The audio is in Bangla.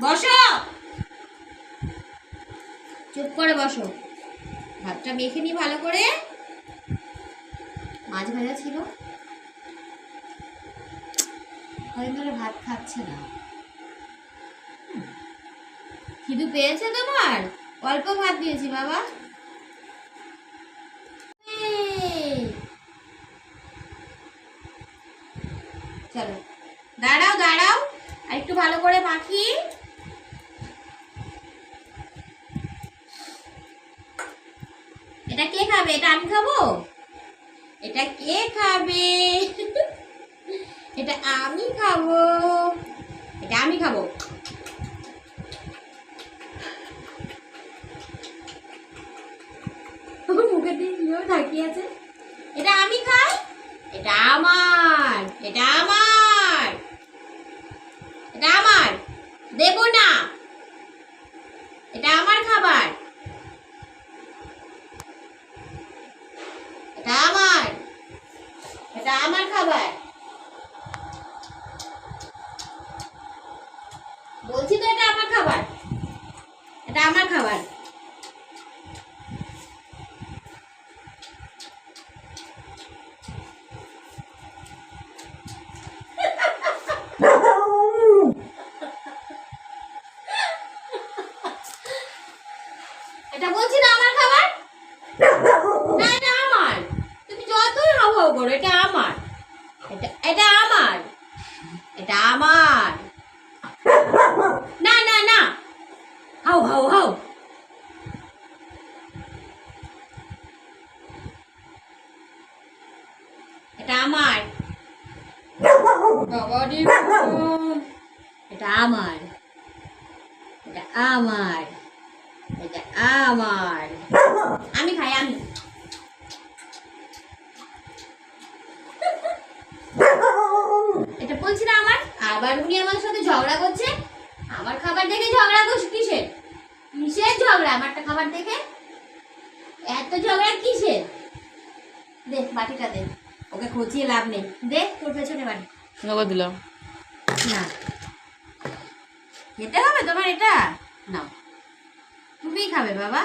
বসো, চুপ করে বসো। ভাতটা মেখে নি ভালো করে। মাছ ভাজা ছিল, কদিন ধরে ভাত খাচ্ছে না। খিদু পেয়েছে তোমার? অল্প ভাত দিয়েছি বাবা। চলো দাঁড়াও দাঁড়াও, আর একটু ভালো করে মাখি। এটা কে খাবে? এটা আমি খাবো? এটা কে খাবে? এটা আমি খাবো, এটা আমি খাবো। মুখে দিয়ে কিভাবে তাকিয়ে আছে। এটা আমি খাই, এটা আমার, এটা আমার, এটা আমার, দেব না। এটা আমার খাবার, এটা আমার, এটা আমার খাবার। বলছি তো এটা আমার খাবার, এটা আমার খাবার। এটা বলছি না আমার খাবার। না এটা আমার, তুমি যতই হাও হাও করো, এটা আমার, এটা এটা আমার, এটা আমার। না না না, হাও হাও হাও। এটা আমার, বাবারে এটা আমার, এটা আমার, এটা আমার। আমি খাই, আমি। এটা বলছি না আমার, আবার উনি আমার সাথে ঝগড়া করছে। আমার খাবার দেখে ঝগড়া করছে? কিসের কিসের ঝগড়া? আমারটা খাবার দেখে এত ঝগড়া কিসের? দে বাটিটা দে, ওকে খোঁচিয়ে লাভ নেই। দে তোর পেছনে বাটি। নগদ দিলাম না, খেতে হবে তোমার এটা? নাও, তুমিই খাবে বাবা।